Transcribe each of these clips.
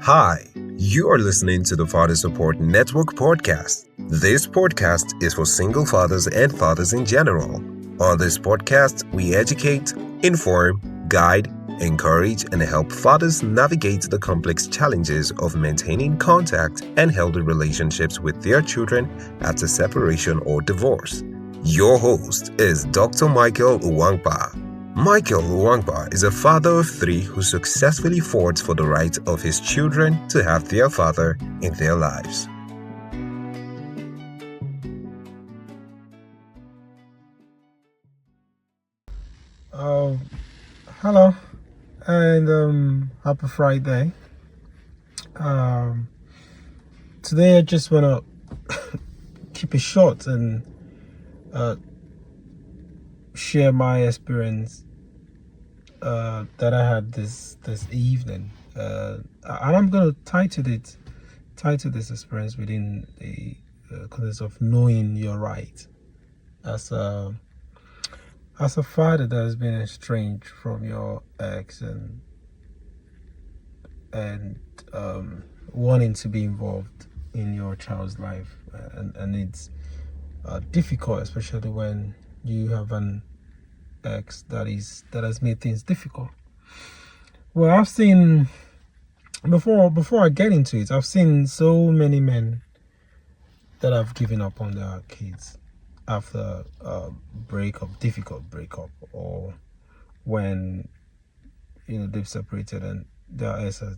Hi, you are listening to the Father Support Network podcast. This podcast is for single fathers and fathers in general. On this podcast, we educate, inform, guide, encourage, and help fathers navigate the complex challenges of maintaining contact and healthy relationships with their children after separation or divorce. Your host is Dr. Michael Uwangba. Michael Uwangba is a father of three who successfully fought for the right of his children to have their father in their lives. Hello, and happy Friday. Today I just want to keep it short and share my experience that I had this evening, and I'm gonna title this experience within the context of knowing your right as a father that has been estranged from your ex and wanting to be involved in your child's life, and it's difficult, especially when you have an ex that has made things difficult. Well, I've seen before I get into it, I've seen so many men that have given up on their kids after a difficult breakup, or when they've separated and their ex has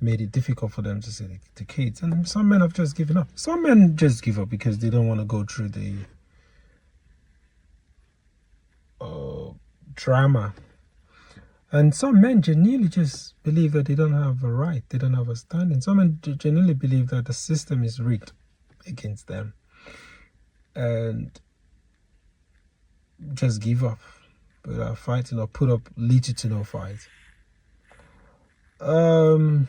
made it difficult for them to see the kids. And some men have just given up. Some men just give up because they don't want to go through the drama. And some men genuinely just believe that they don't have a right, they don't have a standing. Some men genuinely believe that the system is rigged against them and just give up without fighting, or put up little to no fight. I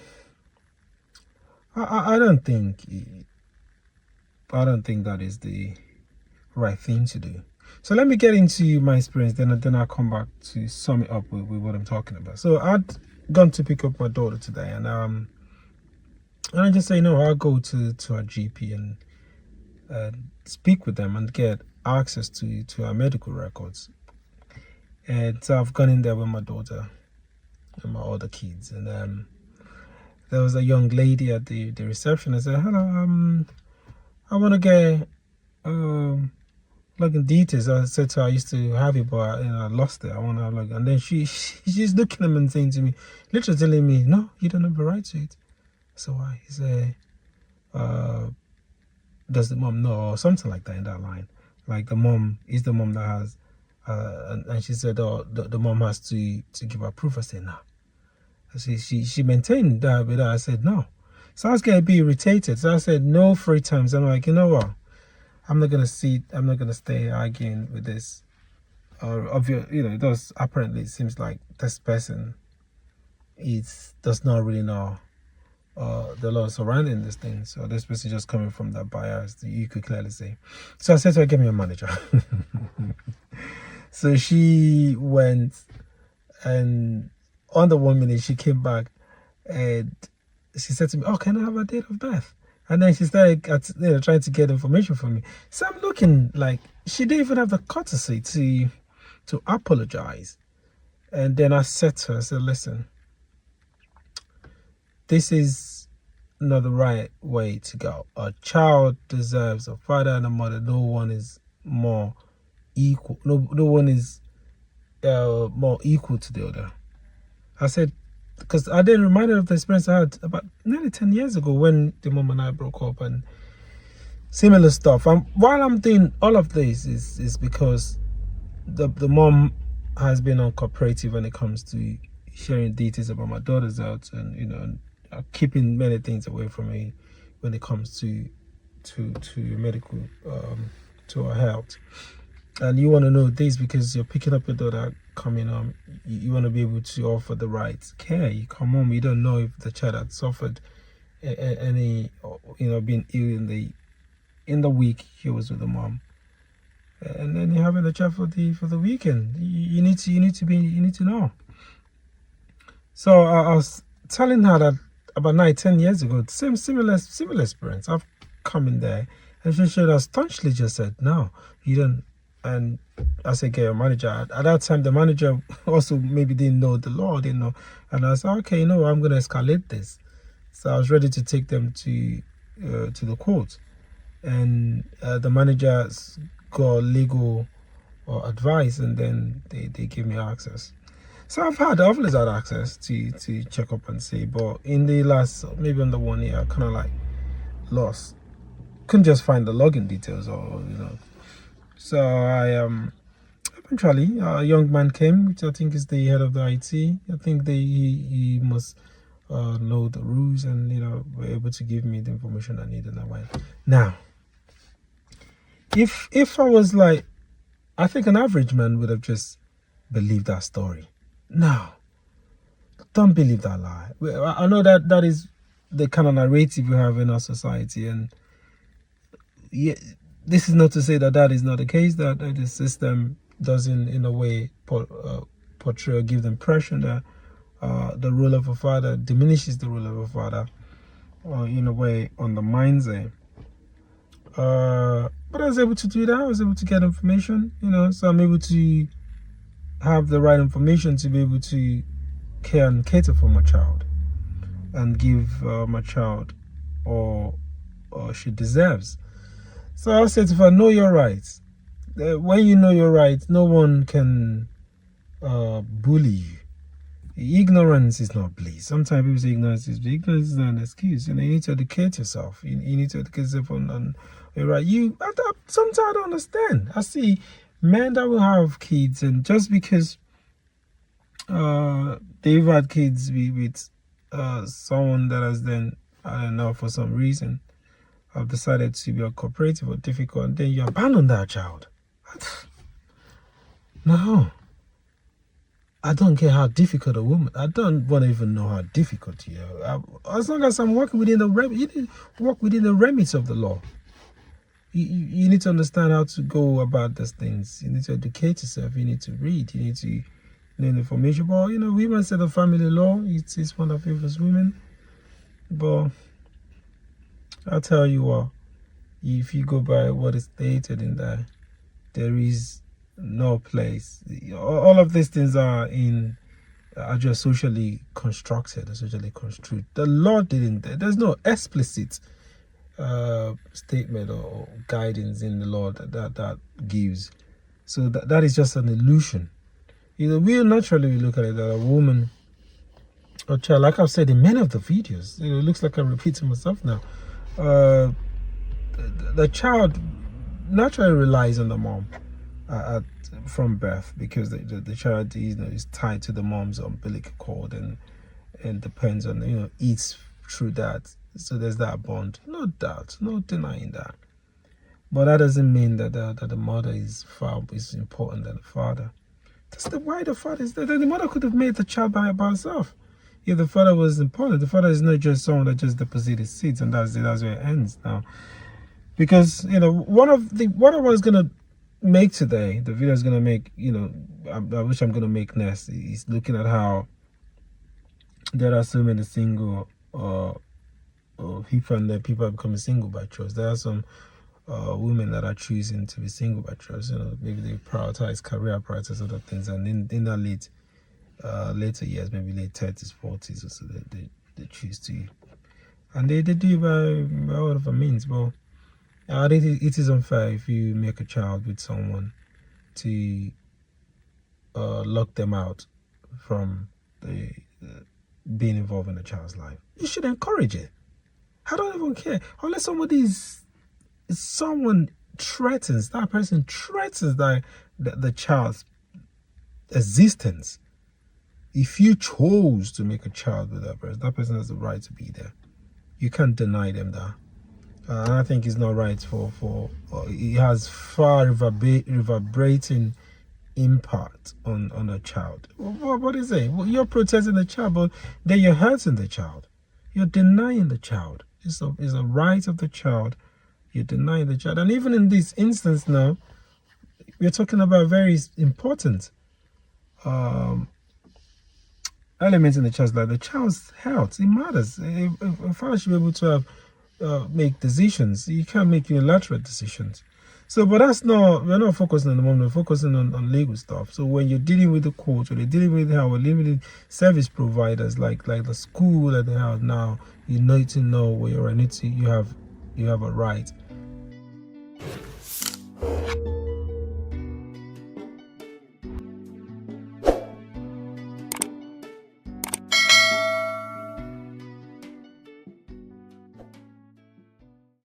don't think that is the right thing to do. So let me get into my experience, then I'll come back to sum it up with what I'm talking about. So I'd gone to pick up my daughter today, and I just say, no, I'll go to our GP and speak with them and get access to our medical records. And so I've gone in there with my daughter and my other kids, and there was a young lady at the reception. I said, hello, I want to get login details. I said to her, I used to have it, but I lost it. I want to log. And then she's looking at me and saying to me, literally telling me, no, you don't have the right to it. So why? He said, does the mom know, or something like that in that line? Like the mom is the mom that has, and she said, oh, the mom has to give her proof. I said, no. She maintained that, but I said no. So I was getting a bit irritated. So I said no 3 times. I'm like, you know what? I'm not gonna stay arguing with this. It does apparently, it seems like this person does not really know the law surrounding this thing. So this person just coming from that bias, you could clearly see. So I said to her, get me a manager. So she went, and on the 1 minute she came back and she said to me, oh, can I have a date of birth? And then she started trying to get information from me. So I'm looking like she didn't even have the courtesy to apologize. And then I said to her, I said, listen, this is not the right way to go. A child deserves a father and a mother. No one is more equal. No one is more equal to the other. I said, because I didn't remind her of the experience I had about nearly 10 years ago when the mom and I broke up and similar stuff. While I'm doing all of this is because the mom has been uncooperative when it comes to sharing details about my daughter's health, and keeping many things away from me when it comes to medical, to her health. And you want to know this because you're picking up your daughter coming home. You want to be able to offer the right care. You come home, you don't know if the child had suffered any, being ill in the week he was with the mom, and then you're having a child for the weekend. You need to know. So I was telling her that about 9, 10 years ago, similar experience. I've come in there, and she should have staunchly just said, "No, you don't." And I said, "Get your manager." At that time, the manager also maybe didn't know the law, didn't know, and I said, "Okay, I'm going to escalate this." So I was ready to take them to the court, and the manager got legal advice, and then they gave me access. So I've always had access to check up and see, but in the last maybe under 1 year, I kind of like lost, couldn't just find the login details or. So I eventually a young man came, which I think is the head of the IT. I think he must know the rules and were able to give me the information I needed. And I went. Now, if I was like, I think an average man would have just believed that story. No, don't believe that lie. I know that is the kind of narrative we have in our society, and yeah, this is not to say that is not the case, that the system doesn't in a way portray or give the impression that the role of a father diminishes the role of a father, or in a way undermines it. But I was able to do that. I was able to get information, so I'm able to have the right information to be able to care and cater for my child and give my child or she deserves. So I said, if I know your rights, when you know your rights, no one can bully you. Ignorance is not bliss. Sometimes people say ignorance is bliss. Ignorance is not an excuse. You need to educate yourself. You need to educate yourself on your right. Sometimes I don't understand. I see men that will have kids, and just because they've had kids with someone that has then, I don't know, for some reason, have decided to be uncooperative or difficult, and then you abandon that child. No. I don't care how difficult a woman. I don't want to even know how difficult you are. As long as I'm working within the remits of the law. You need to understand how to go about these things. You need to educate yourself. You need to read. You need to know information. But women say the family law. It's one of favors women. But I'll tell you what. If you go by what is stated in there is no place. All of these things are just socially constructed or socially construed. The law didn't. There's no explicit statement or guidance in the law that gives. So that is just an illusion. We naturally look at it that a woman or child, like I've said in many of the videos, it looks like I'm repeating myself now. The child naturally relies on the mom from birth, because the child is tied to the mom's umbilical cord and depends on eats through that. So there's that bond, no doubt, no denying that. But that doesn't mean that the mother is important than the father. That's why the father is there. The mother could have made the child by herself. If the father was important, the father is not just someone that just deposited seeds and that's where it ends now. Because what I was gonna make today, the video is gonna make, I wish I'm gonna make next, is looking at how there are so many single people, and then people are becoming single by choice. There are some women that are choosing to be single by choice. Maybe they prioritize career, prioritize other things, and in their later years, maybe late 30s, 40s, or so, they choose to, and they do by whatever means. But I think it is unfair if you make a child with someone to lock them out from being involved in a child's life. You should encourage it. I don't even care. Unless someone threatens, that person threatens the child's existence. If you chose to make a child with that person has the right to be there. You can't deny them that. And I think it's not right for it has far reverberating impact on a child. What is it? Well, you're protecting the child, but then you're hurting the child. You're denying the child. It's a right of the child. You're denying the child. And even in this instance now, we're talking about very important elements in the child, like the child's health. It matters. A father should be able to have make decisions. You can't make unilateral decisions. So, but we're not focusing on the moment, we're focusing on legal stuff. So when you're dealing with the court, or you're dealing with how we're limited service providers like the school that they have now, you need to know where you're you have a right